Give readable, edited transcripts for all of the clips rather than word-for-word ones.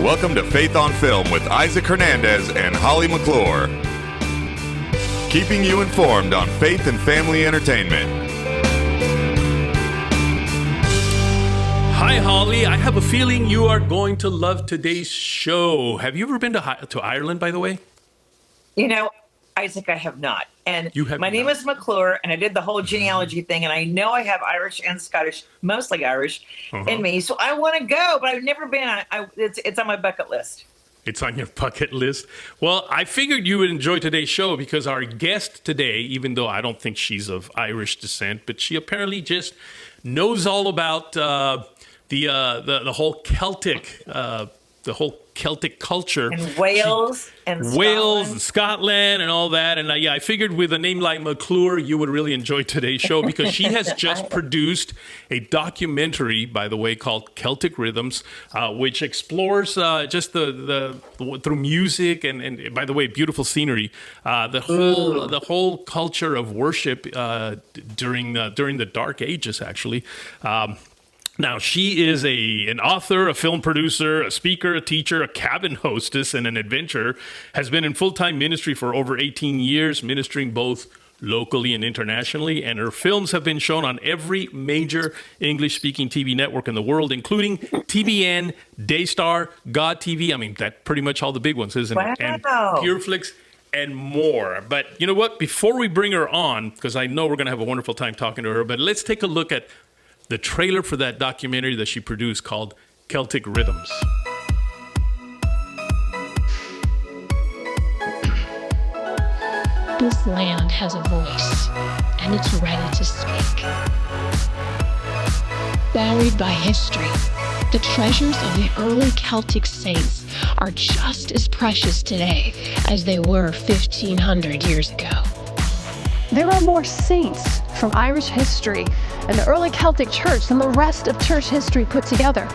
Welcome to Faith on Film with Isaac Hernandez and Holly McClure. Keeping you informed on faith and family entertainment. Hi, Holly. I have a feeling you are going to love today's show. Have you ever been to Ireland, by the way? You know, Isaac, I have not. And my name is McClure, and I did the whole genealogy thing, and I know I have Irish and Scottish, mostly Irish, in me. So I want to go, but I've never been. It's on my bucket list. It's on your bucket list. Well, I figured you would enjoy today's show because our guest today, even though I don't think she's of Irish descent, but she apparently just knows all about the whole Celtic culture. And Wales and Scotland and all that. And I figured with a name like McClure, you would really enjoy today's show because she has just produced a documentary, by the way, called Celtic Rhythms, which explores just the through music and by the way, beautiful scenery, the whole culture of worship during the Dark Ages, actually. Now, she is an author, a film producer, a speaker, a teacher, a cabin hostess, and an adventurer, has been in full-time ministry for over 18 years, ministering both locally and internationally, and her films have been shown on every major English-speaking TV network in the world, including TBN, Daystar, GOB-TV. I mean, that's pretty much all the big ones, isn't it? And PureFlix and more. But you know what? Before we bring her on, because I know we're going to have a wonderful time talking to her, but let's take a look at the trailer for that documentary that she produced called Celtic Rhythms. This land has a voice, and it's ready to speak. Buried by history, the treasures of the early Celtic saints are just as precious today as they were 1,500 years ago. There are more saints from Irish history and the early Celtic church than the rest of church history put together.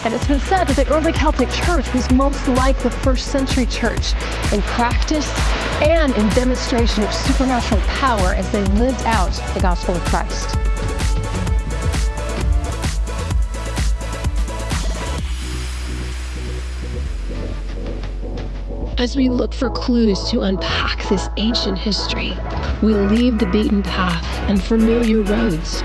And it's been said that the early Celtic church was most like the first century church in practice and in demonstration of supernatural power as they lived out the gospel of Christ. As we look for clues to unpack this ancient history, we'll leave the beaten path and familiar roads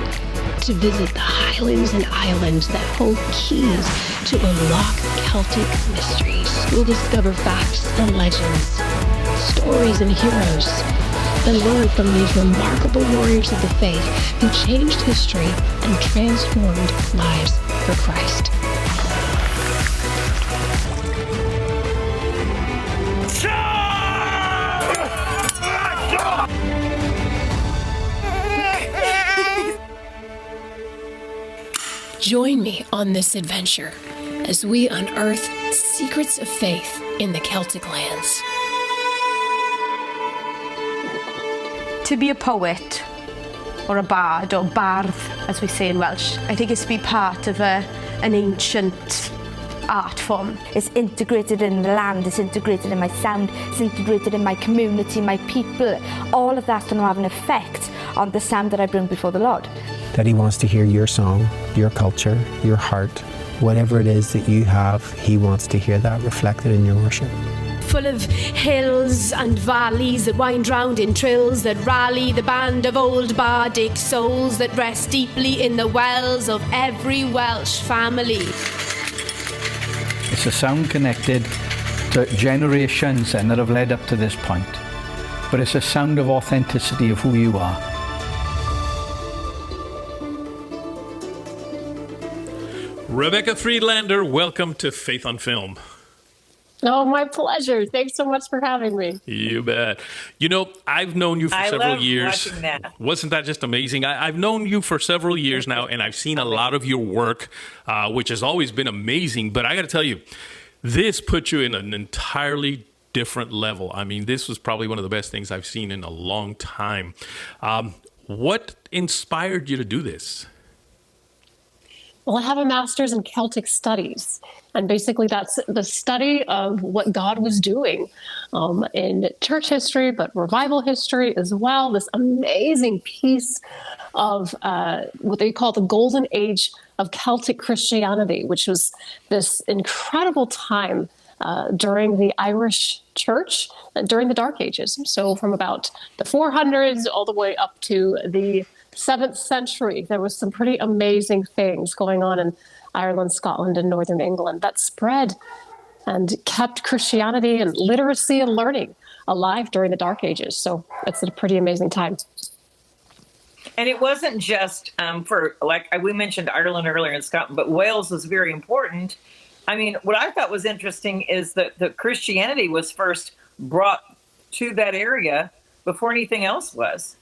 to visit the highlands and islands that hold keys to unlock Celtic mysteries. We'll discover facts and legends, stories and heroes, and learn from these remarkable warriors of the faith who changed history and transformed lives for Christ. Join me on this adventure as we unearth secrets of faith in the Celtic lands. To be a poet, or a bard, or bardd, as we say in Welsh, I think it's to be part of an ancient art form. It's integrated in the land, it's integrated in my sound, it's integrated in my community, my people. All of that's going to have an effect on the sound that I bring before the Lord. That He wants to hear your song, your culture, your heart, whatever it is that you have, He wants to hear that reflected in your worship. Full of hills and valleys that wind round in trills that rally the band of old bardic souls that rest deeply in the wells of every Welsh family. It's a sound connected to generations and that have led up to this point. But it's a sound of authenticity of who you are. Rebecca Friedlander, welcome to Faith on Film. Oh, my pleasure. Thanks so much for having me. You bet. You know, I've known you for several years. Watching that. Wasn't that just amazing? I've known you for several years now, and I've seen a lot of your work, which has always been amazing. But I got to tell you, this put you in an entirely different level. I mean, this was probably one of the best things I've seen in a long time. What inspired you to do this? Well, I have a master's in Celtic studies, and basically that's the study of what God was doing in church history, but revival history as well. This amazing piece of what they call the golden age of Celtic Christianity, which was this incredible time during the Irish church during the Dark Ages. So from about the 400s all the way up to the 7th century, there was some pretty amazing things going on in Ireland, Scotland, and Northern England that spread and kept Christianity and literacy and learning alive during the Dark Ages. So it's a pretty amazing time. And it wasn't just for, like we mentioned Ireland earlier and Scotland, but Wales was very important. I mean, what I thought was interesting is that the Christianity was first brought to that area before anything else was.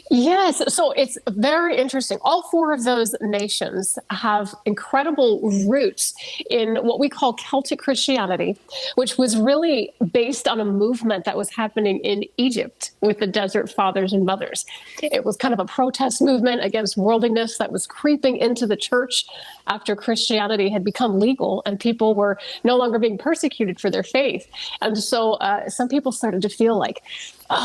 Yes, so it's very interesting. All four of those nations have incredible roots in what we call Celtic Christianity, which was really based on a movement that was happening in Egypt with the Desert Fathers and Mothers. It was kind of a protest movement against worldliness that was creeping into the church after Christianity had become legal and people were no longer being persecuted for their faith. And so some people started to feel like,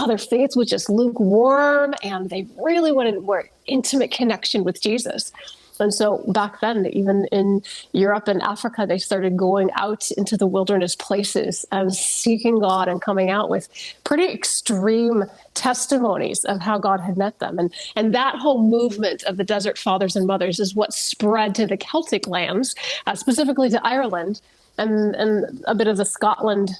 their faith was just lukewarm and they really wanted a more intimate connection with Jesus. And so back then, even in Europe and Africa, they started going out into the wilderness places and seeking God and coming out with pretty extreme testimonies of how God had met them. And that whole movement of the Desert Fathers and Mothers is what spread to the Celtic lands, specifically to Ireland, and a bit of the Scotland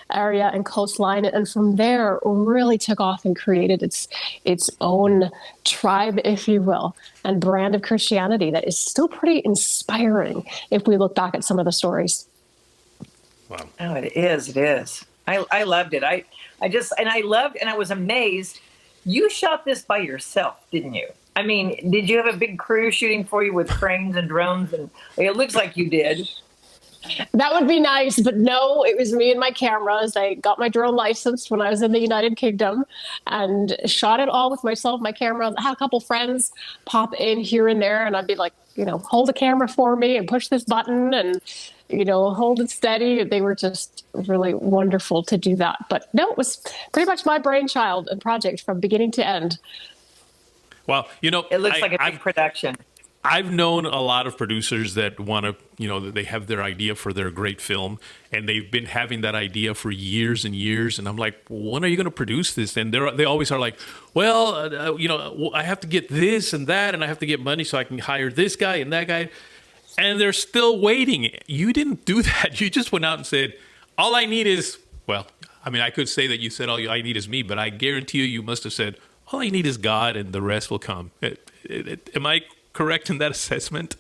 area and coastline. And from there, really took off and created its own tribe, if you will, and brand of Christianity that is still pretty inspiring if we look back at some of the stories. Wow. Oh, it is. It is. I loved it. I was amazed. You shot this by yourself, didn't you? I mean, did you have a big crew shooting for you with cranes and drones? And it looks like you did. That would be nice, but no, it was me and my cameras. I got my drone license when I was in the United Kingdom and shot it all with myself, my camera. I had a couple friends pop in here and there, and I'd be like, hold the camera for me and push this button and, hold it steady. They were just really wonderful to do that. But no, it was pretty much my brainchild and project from beginning to end. Well, it looks like a big production. I've known a lot of producers that want to, they have their idea for their great film, and they've been having that idea for years and years. And I'm like, when are you going to produce this? And they always are like, well, I have to get this and that, and I have to get money so I can hire this guy and that guy. And they're still waiting. You didn't do that. You just went out and said, all I need is, I could say that you said, all I need is me, but I guarantee you must have said, all I need is God and the rest will come. Am I correct in that assessment?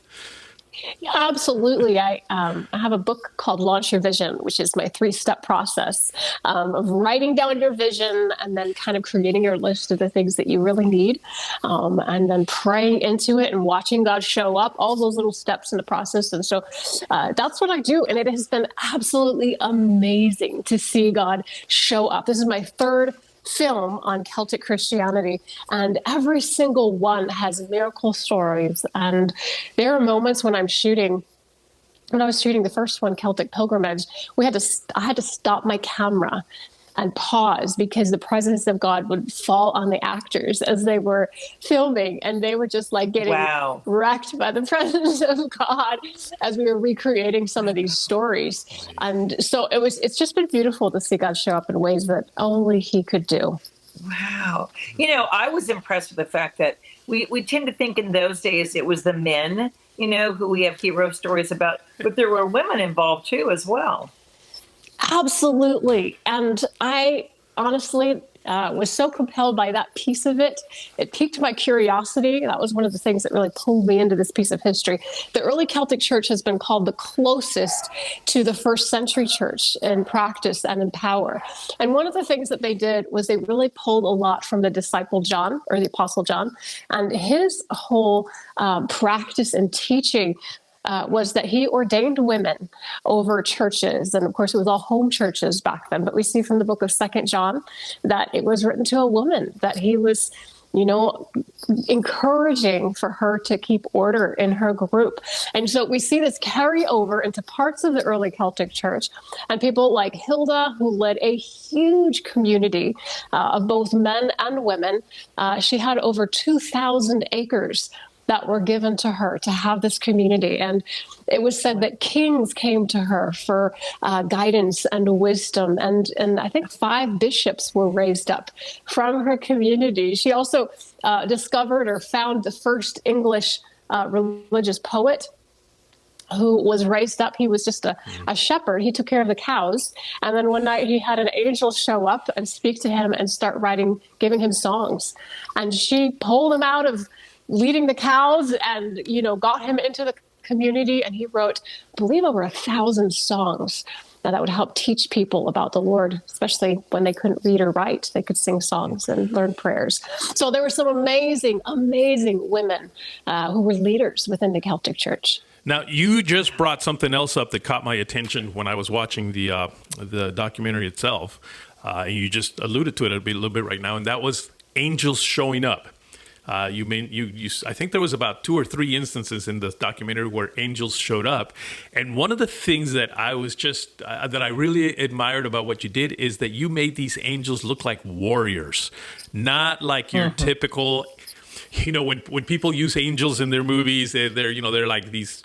Yeah, absolutely. I have a book called Launch Your Vision, which is my 3-step process of writing down your vision and then kind of creating your list of the things that you really need, and then praying into it and watching God show up, all those little steps in the process. And so that's what I do. And it has been absolutely amazing to see God show up. This is my 3rd film on Celtic Christianity, and every single one has miracle stories. And there are moments when I was shooting the first one, Celtic Pilgrimage, I had to stop my camera and pause because the presence of God would fall on the actors as they were filming, and they were just like getting wrecked by the presence of God as we were recreating some of these stories. And so it's just been beautiful to see God show up in ways that only He could do. Wow. I was impressed with the fact that we tend to think in those days it was the men, who we have hero stories about, but there were women involved too as well. Absolutely. And I honestly was so compelled by that piece of it. It piqued my curiosity. That was one of the things that really pulled me into this piece of history. The early Celtic church has been called the closest to the first century church in practice and in power. And one of the things that they did was they really pulled a lot from the disciple John, or the apostle John, and his whole practice and teaching was that he ordained women over churches. And of course, it was all home churches back then. But we see from the book of 2 John that it was written to a woman, that he was, encouraging for her to keep order in her group. And so we see this carry over into parts of the early Celtic church. And people like Hilda, who led a huge community of both men and women. She had over 2,000 acres that were given to her to have this community. And it was said that kings came to her for guidance and wisdom. And I think 5 bishops were raised up from her community. She also discovered or found the first English religious poet who was raised up. He was just a shepherd. He took care of the cows. And then one night he had an angel show up and speak to him and start writing, giving him songs. And she pulled him out of leading the cows and, got him into the community. And he wrote, I believe, over 1,000 songs that would help teach people about the Lord, especially when they couldn't read or write. They could sing songs and learn prayers. So there were some amazing, amazing women who were leaders within the Celtic Church. Now, you just brought something else up that caught my attention when I was watching the documentary itself. You just alluded to it a little bit right now, and that was angels showing up. I think there was about 2 or 3 instances in the documentary where angels showed up. And one of the things that I was that I really admired about what you did is that you made these angels look like warriors, not like your typical, when people use angels in their movies, they're like these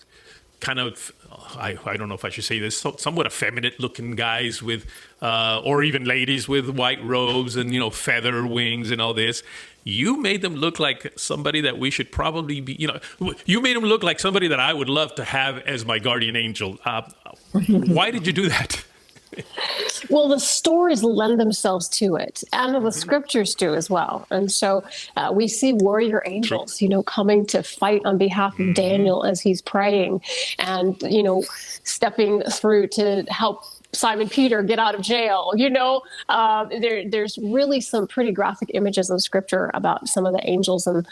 kind of, I don't know if I should say this, somewhat effeminate looking guys with, or even ladies with white robes and, feather wings and all this. You made them look like somebody that we should probably be, you made them look like somebody that I would love to have as my guardian angel. Why did you do that? Well, the stories lend themselves to it, and the scriptures do as well. And so we see warrior angels, coming to fight on behalf of Daniel as he's praying, and, stepping through to help Simon Peter get out of jail. There's really some pretty graphic images in scripture about some of the angels and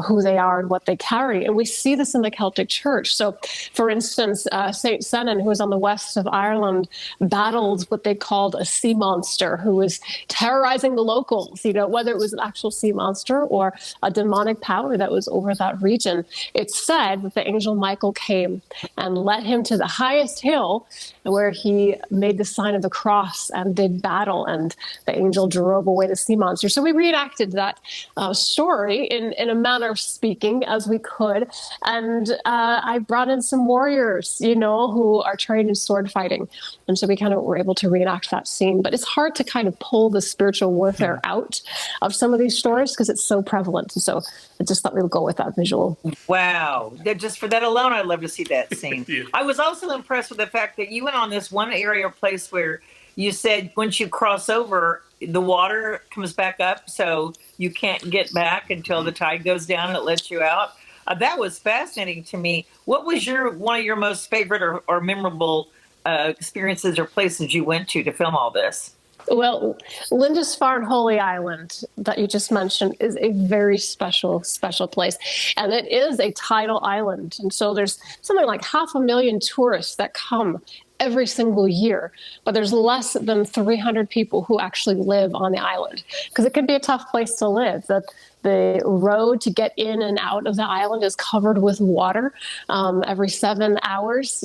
who they are and what they carry. And we see this in the Celtic Church. So, for instance, Saint Senan, who was on the west of Ireland, battled what they called a sea monster who was terrorizing the locals, whether it was an actual sea monster or a demonic power that was over that region. It's said that the angel Michael came and led him to the highest hill where he made the sign of the cross and did battle, and the angel drove away the sea monster. So we reenacted that story in a manner of speaking as we could. And I brought in some warriors, who are trained in sword fighting. And so we kind of were able to reenact that scene. But it's hard to kind of pull the spiritual warfare out of some of these stories because it's so prevalent. And so I just thought we would go with that visual. Wow. Just for that alone, I'd love to see that scene. Yeah. I was also impressed with the fact that you went on this one area or place where you said once you cross over, the water comes back up, so you can't get back until the tide goes down and it lets you out. That was fascinating to me. What was one of your most favorite or memorable experiences or places you went to film all this? Well, Lindisfarne Holy Island that you just mentioned is a very special place. And it is a tidal island. And so there's something like 500,000 tourists that come every single year, but there's less than 300 people who actually live on the island because it can be a tough place to live. The road to get in and out of the island is covered with water every 7 hours,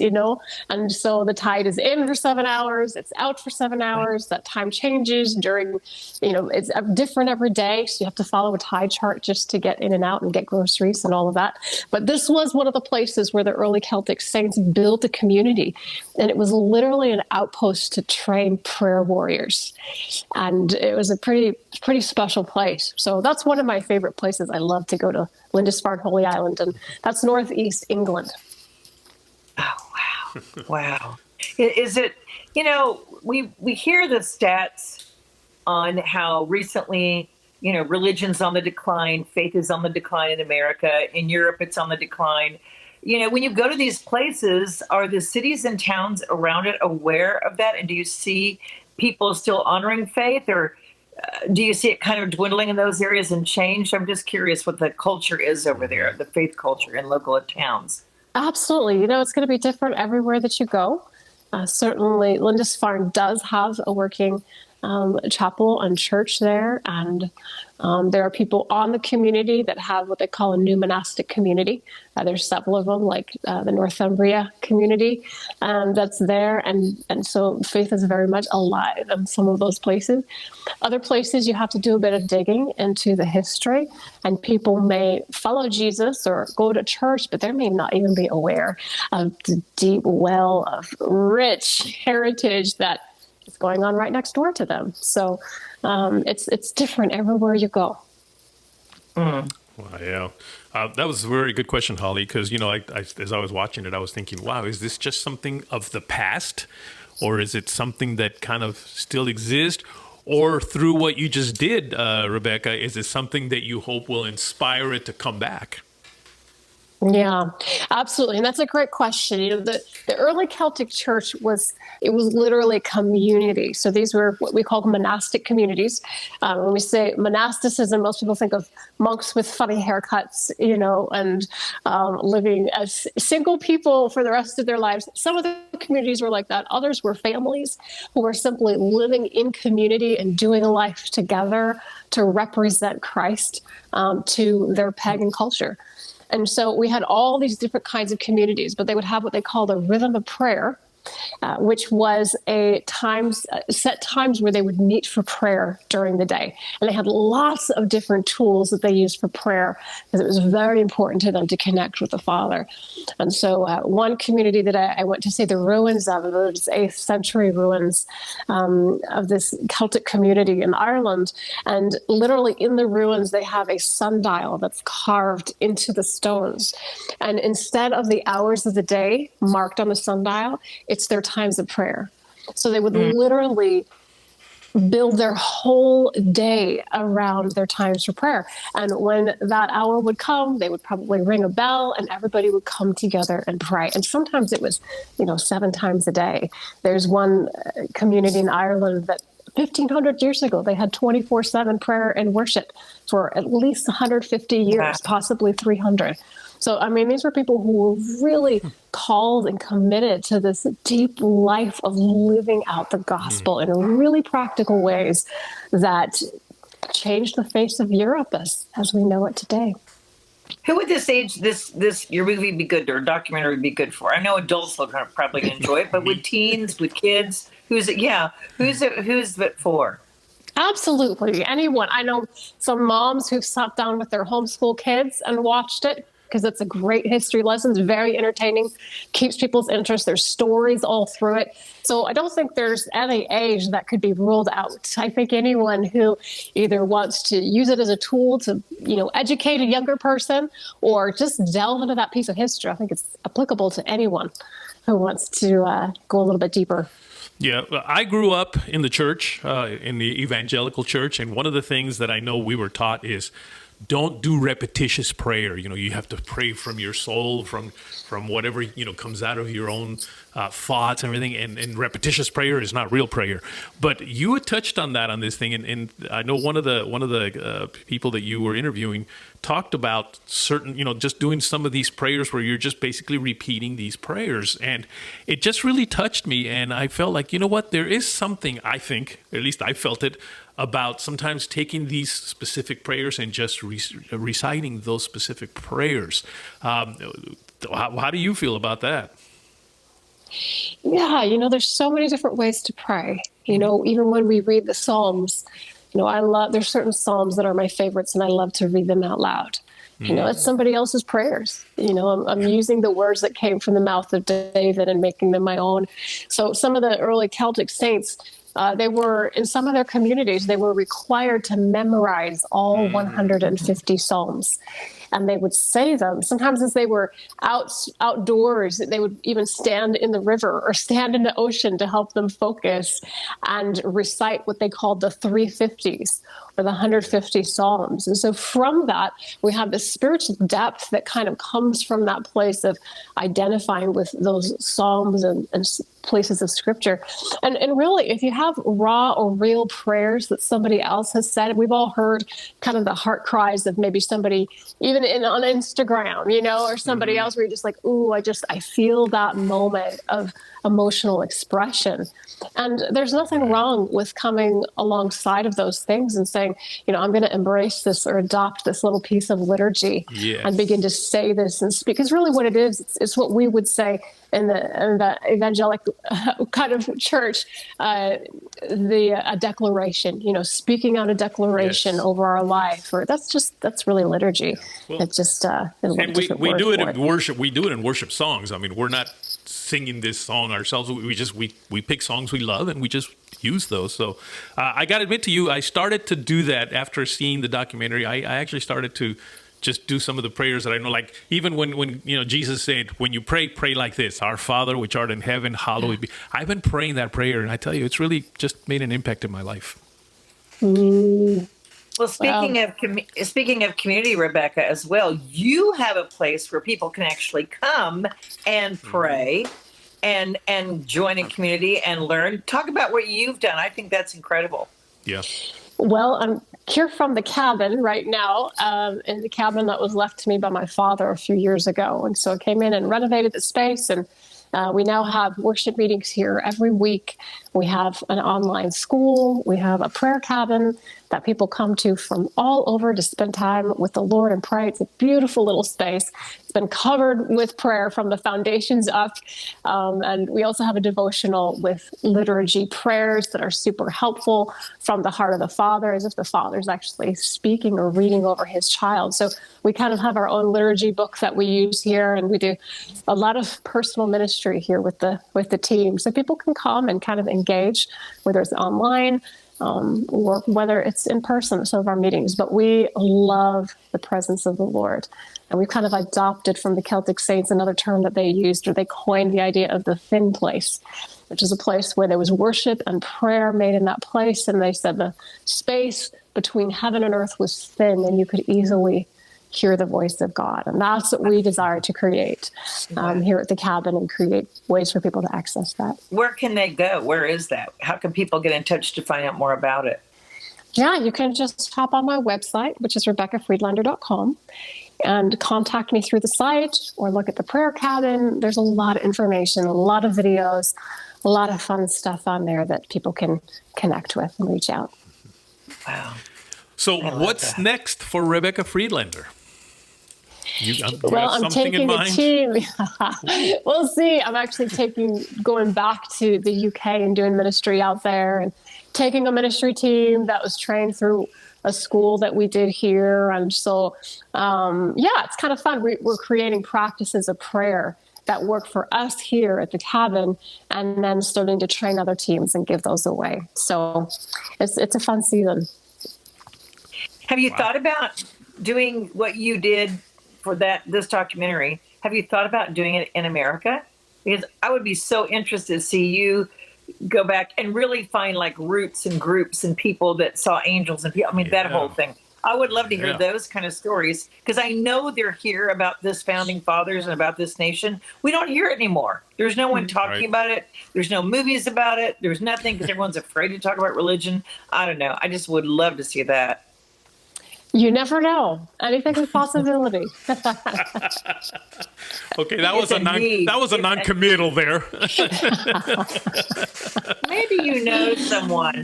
and so the tide is in for 7 hours, it's out for 7 hours. That time changes during, it's different every day. So you have to follow a tide chart just to get in and out and get groceries and all of that. But this was one of the places where the early Celtic saints built a community, and it was literally an outpost to train prayer warriors. And it was a pretty special place. So that's one of my favorite places. I love to go to Lindisfarne Holy Island, and that's northeast England. Oh, wow. Wow. Is it, we hear the stats on how recently, religion's on the decline, faith is on the decline in America. In Europe, it's on the decline. When you go to these places, are the cities and towns around it aware of that? And do you see people still honoring faith, or do you see it kind of dwindling in those areas and change? I'm just curious what the culture is over there, the faith culture in local towns. Absolutely. It's going to be different everywhere that you go. Certainly, Lindisfarne does have a working chapel and church there. And there are people on the community that have what they call a new monastic community. There's several of them, like the Northumbria community that's there. And so faith is very much alive in some of those places. Other places, you have to do a bit of digging into the history, and people may follow Jesus or go to church, but they may not even be aware of the deep well of rich heritage that is going on right next door to them. So it's different everywhere you go. Well, yeah. That was a very good question, Holly, because, as I was watching it, I was thinking, wow, is this just something of the past, or is it something that kind of still exists? Or through what you just did, Rebecca, is it something that you hope will inspire it to come back? Yeah, absolutely. And that's a great question. The early Celtic church was literally a community. So these were what we call monastic communities. When we say monasticism, most people think of monks with funny haircuts, and living as single people for the rest of their lives. Some of the communities were like that. Others were families who were simply living in community and doing life together to represent Christ to their pagan culture. And so we had all these different kinds of communities, but they would have what they called a rhythm of prayer, which was set times where they would meet for prayer during the day. And they had lots of different tools that they used for prayer, because it was very important to them to connect with the Father. And so one community that I went to see the ruins of, it was 8th century ruins of this Celtic community in Ireland. And literally in the ruins, they have a sundial that's carved into the stones. And instead of the hours of the day marked on the sundial, it's their times of prayer. So they would literally build their whole day around their times for prayer. And when that hour would come, they would probably ring a bell and everybody would come together and pray. And sometimes it was, 7 times a day. There's one community in Ireland that 1,500 years ago, they had 24/7 prayer and worship for at least 150 years, possibly 300. So, these were people who were really called and committed to this deep life of living out the gospel in really practical ways that changed the face of Europe as we know it today. Who would this your movie be good, or documentary be good for? I know adults will probably enjoy it, but with teens, with kids, who's it for? Absolutely. Anyone. I know some moms who've sat down with their homeschool kids and watched it, because it's a great history lesson. It's very entertaining, keeps people's interest. There's stories all through it. So I don't think there's any age that could be ruled out. I think anyone who either wants to use it as a tool to, educate a younger person, or just delve into that piece of history, I think it's applicable to anyone who wants to go a little bit deeper. Yeah, I grew up in the church, in the evangelical church, and one of the things that I know we were taught is don't do repetitious prayer. You have to pray from your soul, from whatever, comes out of your own thoughts and everything. And repetitious prayer is not real prayer. But you had touched on that on this thing. And I know one of the people that you were interviewing talked about certain, just doing some of these prayers where you're just basically repeating these prayers. And it just really touched me. And I felt like, there is something, I think, at least I felt it, about sometimes taking these specific prayers and just reciting those specific prayers. How do you feel about that? Yeah, there's so many different ways to pray. Even when we read the Psalms, there's certain Psalms that are my favorites, and I love to read them out loud. It's somebody else's prayers. I'm using the words that came from the mouth of David and making them my own. So some of the early Celtic saints, they were, in some of their communities, they were required to memorize all 150 Psalms. And they would say them. Sometimes as they were outdoors, they would even stand in the river or stand in the ocean to help them focus and recite what they called the 350s, or the 150 Psalms. And so from that, we have this spiritual depth that kind of comes from that place of identifying with those Psalms and places of Scripture. And really, if you have raw or real prayers that somebody else has said, we've all heard kind of the heart cries of maybe somebody, even on Instagram, you know, or somebody else where you're just like, ooh, I feel that moment of emotional expression. And there's nothing wrong with coming alongside of those things and saying, you know, I'm going to embrace this or adopt this little piece of liturgy and begin to say this and speak. Because really what it is, it's what we would say in the evangelic kind of church, a declaration, you know, speaking out a declaration over our life, or that's really liturgy. Well, it's just and we do it in worship. We do it in worship songs. I mean, we're not singing this song ourselves. We pick songs we love and we just use those. So I got to admit to you, I started to do that after seeing the documentary. I actually started to just do some of the prayers that I know, like even when you know Jesus said, when you pray like this: Our Father which art in heaven, hallowed be. I've been praying that prayer, and I tell you, it's really just made an impact in my life. Well, speaking of community, Rebecca, as well, you have a place where people can actually come and pray and join a community and learn. Talk about what you've done. I think that's incredible. Yeah. Well, I'm here from the cabin right now, in the cabin that was left to me by my father a few years ago. And so I came in and renovated the space, and we now have worship meetings here every week. We have an online school. We have a prayer cabin that people come to from all over to spend time with the Lord and pray. It's a beautiful little space. It's been covered with prayer from the foundations up. And we also have a devotional with liturgy prayers that are super helpful from the heart of the Father, as if the Father's actually speaking or reading over his child. So we kind of have our own liturgy book that we use here, and we do a lot of personal ministry here with the team. So people can come and kind of engage, whether it's online, or whether it's in person at some of our meetings. But we love the presence of the Lord. And we've kind of adopted from the Celtic saints another term that they used, or they coined the idea of the thin place, which is a place where there was worship and prayer made in that place. And they said the space between heaven and earth was thin, and you could easily hear the voice of God. And that's what we desire to create here at the cabin, and create ways for people to access that. Where can they go? Where is that? How can people get in touch to find out more about it? Yeah, you can just hop on my website, which is RebeccaFriedlander.com, and contact me through the site, or look at the prayer cabin. There's a lot of information, a lot of videos, a lot of fun stuff on there that people can connect with and reach out. Wow. So what's next for Rebecca Friedlander? I'm taking a team. We'll see. I'm actually going back to the UK and doing ministry out there, and taking a ministry team that was trained through a school that we did here. And so, it's kind of fun. We're creating practices of prayer that work for us here at the cabin, and then starting to train other teams and give those away. So it's a fun season. Have you thought about doing what you did for this documentary? Have you thought about doing it in America? Because I would be so interested to see you go back and really find like roots and groups and people that saw angels and people. I mean, that whole thing. I would love to hear those kind of stories, because I know they're here about this founding fathers and about this nation. We don't hear it anymore. There's no one talking about it. There's no movies about it. There's nothing, because everyone's afraid to talk about religion. I don't know. I just would love to see that. You never know. Anything is a possibility. Okay, that was a non-committal there. Maybe you know someone.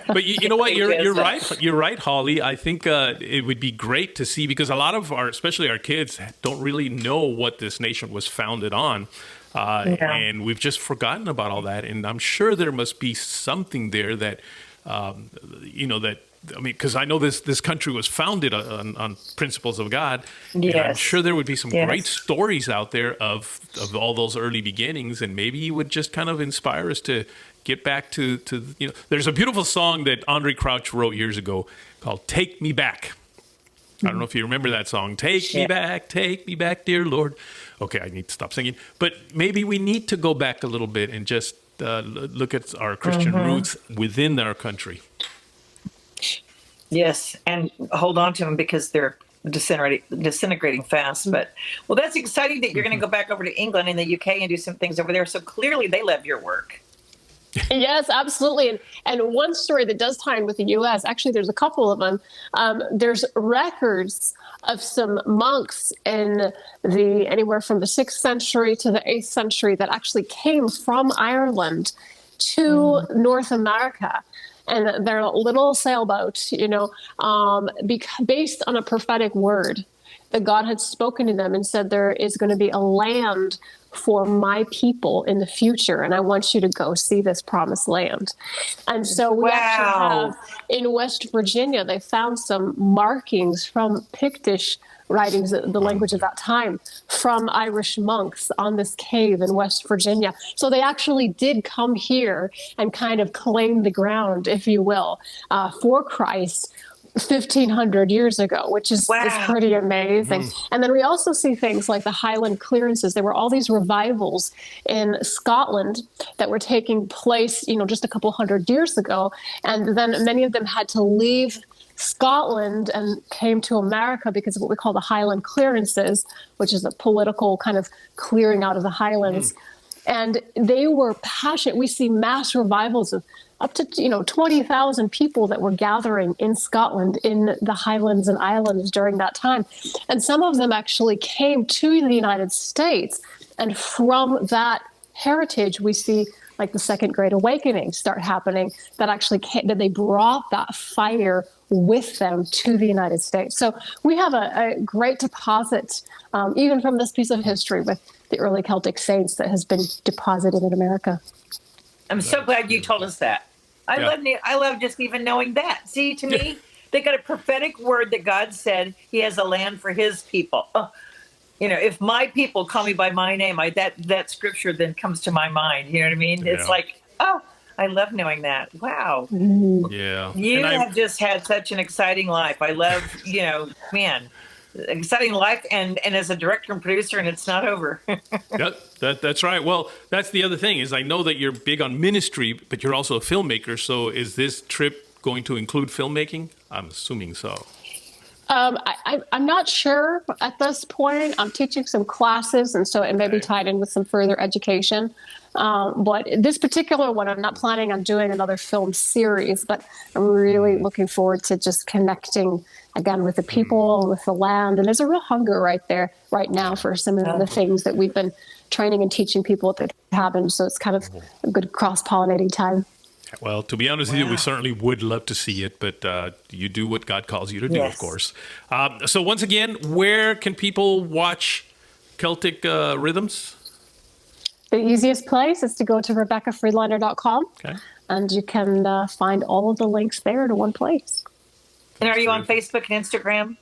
But you know what? You're right. You're right, Holly. I think it would be great to see, because a lot of especially our kids, don't really know what this nation was founded on. And we've just forgotten about all that. And I'm sure there must be something there that, because I know this country was founded on principles of God. Yes. And I'm sure there would be some great stories out there of all those early beginnings, and maybe you would just kind of inspire us to get back to there's a beautiful song that Andre Crouch wrote years ago called "Take Me Back." I don't know if you remember that song. Take me back, dear Lord. Okay, I need to stop singing. But maybe we need to go back a little bit and just look at our Christian roots within our country. Yes, and hold on to them because they're disintegrating fast. But well, that's exciting that you're going to go back over to England and the UK and do some things over there. So clearly they love your work. Yes, absolutely. And one story that does tie in with the U.S., actually, there's a couple of them. There's records of some monks in anywhere from the 6th century to the 8th century that actually came from Ireland to North America. And they're a little sailboat, based on a prophetic word that God had spoken to them and said, there is going to be a land for my people in the future, and I want you to go see this promised land. And so we actually have, in West Virginia, they found some markings from Pictish writings, the language of that time, from Irish monks on this cave in West Virginia. So they actually did come here and kind of claim the ground, if you will, for Christ 1,500 years ago, which is pretty amazing. And then we also see things like the Highland clearances. There were all these revivals in Scotland that were taking place, just a couple hundred years ago. And then many of them had to leave Scotland and came to America because of what we call the Highland clearances, which is a political kind of clearing out of the Highlands. And they were passionate. We see mass revivals of up to 20,000 people that were gathering in Scotland in the Highlands and Islands during that time. And some of them actually came to the United States. And from that heritage, we see like the Second Great Awakening start happening, that actually that they brought that fire with them to the United States. So we have a great deposit, even from this piece of history with the early Celtic saints that has been deposited in America. I'm so glad you told us that. I love just even knowing that. See, to me, they got a prophetic word that God said he has a land for his people. Oh, if my people call me by my name, that scripture then comes to my mind. You know what I mean? It's like, I love knowing that. Wow. Yeah. You have just had such an exciting life. I love, exciting life, and as a director and producer, and it's not over. That's right. Well, that's the other thing is I know that you're big on ministry, but you're also a filmmaker. So is this trip going to include filmmaking? I'm assuming so. I'm not sure at this point. I'm teaching some classes, and so it may be tied in with some further education. But this particular one, I'm not planning on doing another film series, but I'm really looking forward to just connecting again with the people, with the land. And there's a real hunger right now for some of the things that we've been training and teaching people at the cabin. So it's kind of a good cross-pollinating time. Well, to be honest with you, we certainly would love to see it, but you do what God calls you to do, of course. So once again, where can people watch Celtic Rhythms? The easiest place is to go to RebeccaFriedlander.com, and you can find all of the links there to one place. And are you on Facebook and Instagram?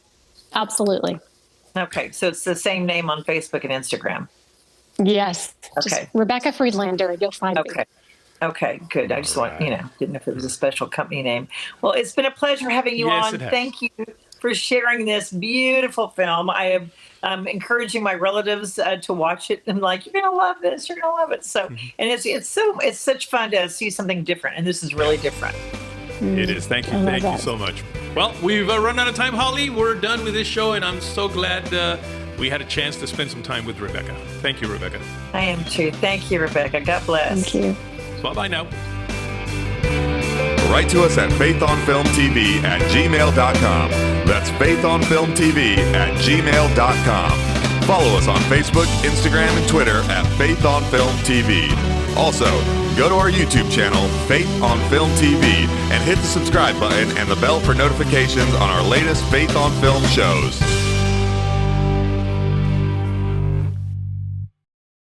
Absolutely. Okay, so it's the same name on Facebook and Instagram? Yes. Okay. Just Rebecca Friedlander, you'll find me. Okay, good. I just didn't know if it was a special company name. Well, it's been a pleasure having you on. Thank you for sharing this beautiful film. I am encouraging my relatives to watch it, and you're going to love this. You're going to love it. So, and it's such fun to see something different, and this is really different. It is. Thank you. Thank you so much. Well, we've run out of time, Holly. We're done with this show, and I'm so glad we had a chance to spend some time with Rebecca. Thank you, Rebecca. I am too. Thank you, Rebecca. God bless. Thank you. Bye-bye now. Write to us at faithonfilmtv@gmail.com. That's faithonfilmtv@gmail.com. Follow us on Facebook, Instagram, and Twitter at Faith on Film TV. Also, go to our YouTube channel, Faith on Film TV, and hit the subscribe button and the bell for notifications on our latest Faith on Film shows.